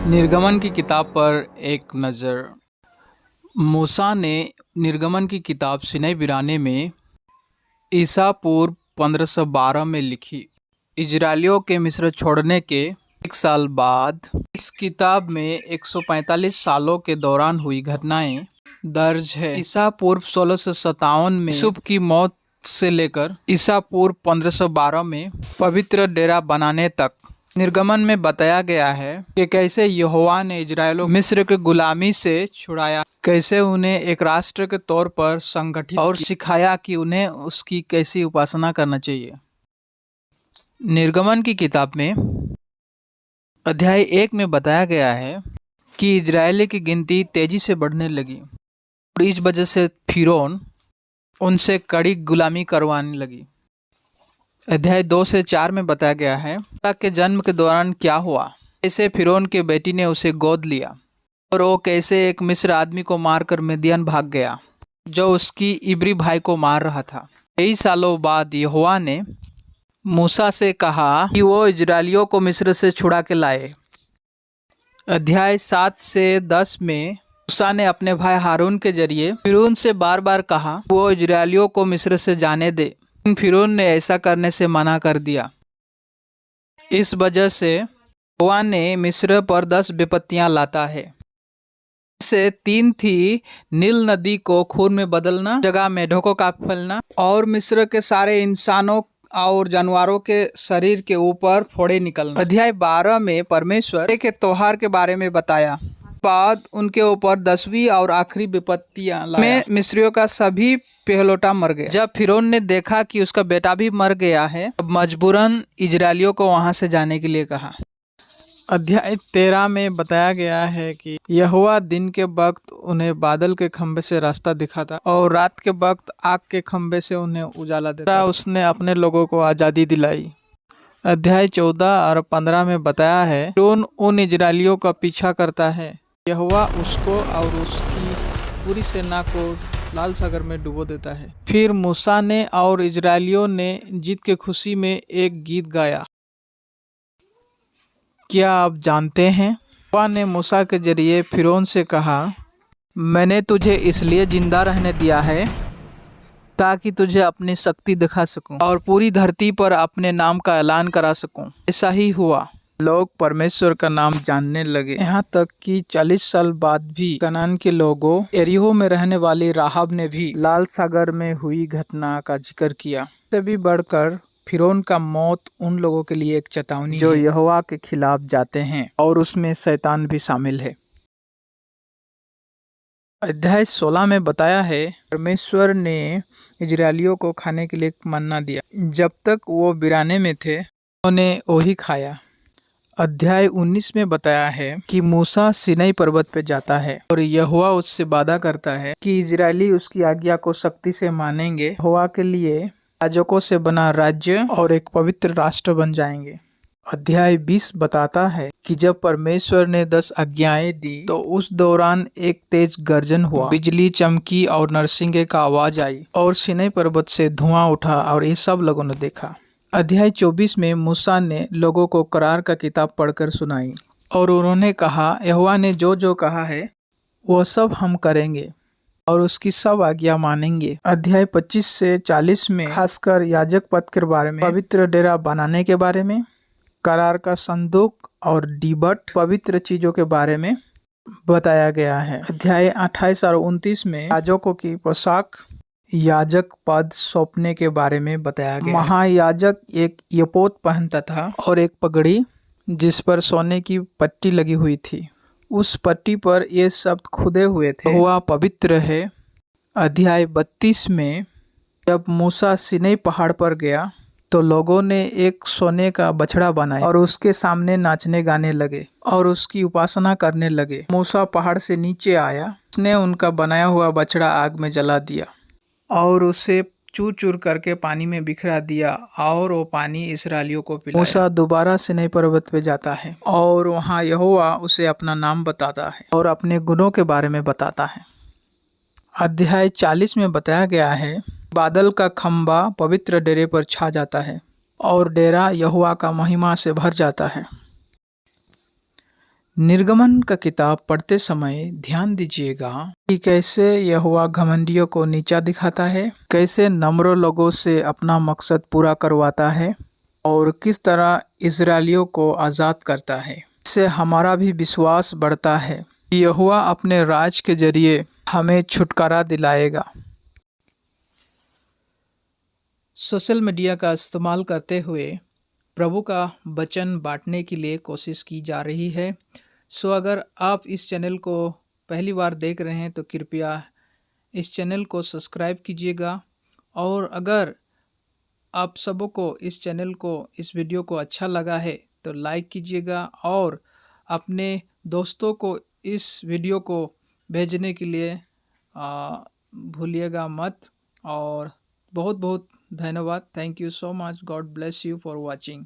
निर्गमन की किताब पर एक नज़र। मूसा ने निर्गमन की किताब सिनै वीराने में ईसा पूर्व 1512 में लिखी। इजरायलियों के मिस्र छोड़ने के एक साल बाद इस किताब में 145 सालों के दौरान हुई घटनाएं दर्ज है। ईसा पूर्व 1657 में यूसुफ की मौत से लेकर ईसा पूर्व 1512 में पवित्र डेरा बनाने तक निर्गमन में बताया गया है कि कैसे यहोवा ने इजरायलों मिस्र के गुलामी से छुड़ाया, कैसे उन्हें एक राष्ट्र के तौर पर संगठित और सिखाया कि उन्हें उसकी कैसी उपासना करना चाहिए। निर्गमन की किताब में अध्याय 1 में बताया गया है कि इजरायली की गिनती तेजी से बढ़ने लगी और इस वजह से फिरौन उनसे कड़ी गुलामी करवाने लगी। अध्याय 2 से 4 में बताया गया है मूसा के जन्म के दौरान क्या हुआ, कैसे फिरौन के बेटी ने उसे गोद लिया और वो कैसे एक मिस्र आदमी को मारकर मिदियन भाग गया जो उसकी इब्री भाई को मार रहा था। कई सालों बाद यहोवा ने मूसा से कहा कि वो इजरायलियों को मिस्र से छुड़ा के लाए। अध्याय 7 से 10 में मूसा ने अपने भाई हारून के जरिए फिरौन से बार बार कहा वो इजरायलियों को मिस्र से जाने दे। फिरौन ने ऐसा करने से मना कर दिया। इस वजह से यहोवा ने मिस्र पर 10 विपत्तियां लाता है। से 3 थी नील नदी को खून में बदलना, जगह मेढकों का फैलना और मिस्र के सारे इंसानों और जानवरों के शरीर के ऊपर फोड़े निकलना। अध्याय 12 में परमेश्वर के त्योहार के बारे में बताया। बाद उनके ऊपर 10वीं और आखिरी विपत्तियां में मिस्रियों का सभी पहलोटा मर गया। जब फिरौन ने देखा कि उसका बेटा भी मर गया है, तब मजबूरन इजरायलियों को वहां से जाने के लिए कहा। अध्याय 13 में बताया गया है कि यहोवा दिन के वक्त उन्हें बादल के खंभे से रास्ता दिखाता और रात के वक्त आग के खंभे से उन्हें उजाला देता। उसने अपने लोगों को आज़ादी दिलाई। अध्याय 14 और 15 में बताया है फिरौन उन इजरायलियों का पीछा करता है। यहोवा उसको और उसकी पूरी सेना को लाल सागर में डुबो देता है। फिर मूसा ने और इजरायलियों ने जीत के खुशी में एक गीत गाया। क्या आप जानते हैं यहोवा ने मूसा के जरिए फिरौन से कहा, मैंने तुझे इसलिए जिंदा रहने दिया है ताकि तुझे अपनी शक्ति दिखा सकूं और पूरी धरती पर अपने नाम का ऐलान करा सकूं। ऐसा ही हुआ। लोग परमेश्वर का नाम जानने लगे, यहाँ तक कि 40 साल बाद भी कनान के लोगों एरिहो में रहने वाली राहब ने भी लाल सागर में हुई घटना का जिक्र किया। इससे भी बढ़कर फिरौन का मौत उन लोगों के लिए एक चेतावनी जो यहोवा के खिलाफ जाते हैं और उसमें शैतान भी शामिल है। अध्याय 16 में बताया है परमेश्वर ने इजरायलियों को खाने के लिए मन्ना दिया। जब तक वो वीराने में थे उन्होंने वही खाया। अध्याय 19 में बताया है कि मूसा सिनै पर्वत पे जाता है और यहोवा उससे वादा करता है कि इजरायली उसकी आज्ञा को सख्ती से मानेंगे, यहोवा के लिए याजकों से बना राज्य और एक पवित्र राष्ट्र बन जाएंगे। अध्याय 20 बताता है कि जब परमेश्वर ने 10 आज्ञाएं दी तो उस दौरान एक तेज गर्जन हुआ, बिजली चमकी और नरसिंगे का आवाज आई और सिनै पर्वत से धुआं उठा और ये सब लोगों ने देखा। अध्याय 24 में मूसा ने लोगों को करार का किताब पढ़कर सुनाई और उन्होंने कहा यहोवा ने जो जो कहा है वो सब हम करेंगे और उसकी सब आज्ञा मानेंगे। अध्याय 25 से 40 में खासकर याजक पद के बारे में, पवित्र डेरा बनाने के बारे में, करार का संदूक और डिबट पवित्र चीजों के बारे में बताया गया है। अध्याय 28 और 29 में याजकों की पोशाक, याजक पद सौंपने के बारे में बताया गया। महायाजक एक यपोत पहनता था और एक पगड़ी जिस पर सोने की पट्टी लगी हुई थी। उस पट्टी पर ये शब्द खुदे हुए थे, यहोवा पवित्र है। अध्याय 32 में जब मूसा सिनै पहाड़ पर गया तो लोगों ने एक सोने का बछड़ा बनाया और उसके सामने नाचने गाने लगे और उसकी उपासना करने लगे। मूसा पहाड़ से नीचे आया, उसने उनका बनाया हुआ बछड़ा आग में जला दिया और उसे चूर चूर करके पानी में बिखरा दिया और वो पानी इस्राएलियों को पिलाया। मूसा दोबारा सिनै पर्वत पे जाता है और वहाँ यहोवा उसे अपना नाम बताता है और अपने गुणों के बारे में बताता है। अध्याय 40 में बताया गया है बादल का खंबा पवित्र डेरे पर छा जाता है और डेरा यहोवा का महिमा से भर जाता है। निर्गमन का किताब पढ़ते समय ध्यान दीजिएगा कि कैसे यहोवा घमंडियों को नीचा दिखाता है, कैसे नम्र लोगों से अपना मकसद पूरा करवाता है और किस तरह इजरायलियों को आज़ाद करता है। इससे हमारा भी विश्वास बढ़ता है कि यहोवा अपने राज के जरिए हमें छुटकारा दिलाएगा। सोशल मीडिया का इस्तेमाल करते हुए प्रभु का वचन बांटने के लिए कोशिश की जा रही है। सो अगर आप इस चैनल को पहली बार देख रहे हैं तो कृपया इस चैनल को सब्सक्राइब कीजिएगा, और अगर आप सबों को इस चैनल को, इस वीडियो को अच्छा लगा है तो लाइक कीजिएगा और अपने दोस्तों को इस वीडियो को भेजने के लिए भूलिएगा मत। और बहुत बहुत धन्यवाद। Thank you so much. God bless you for watching.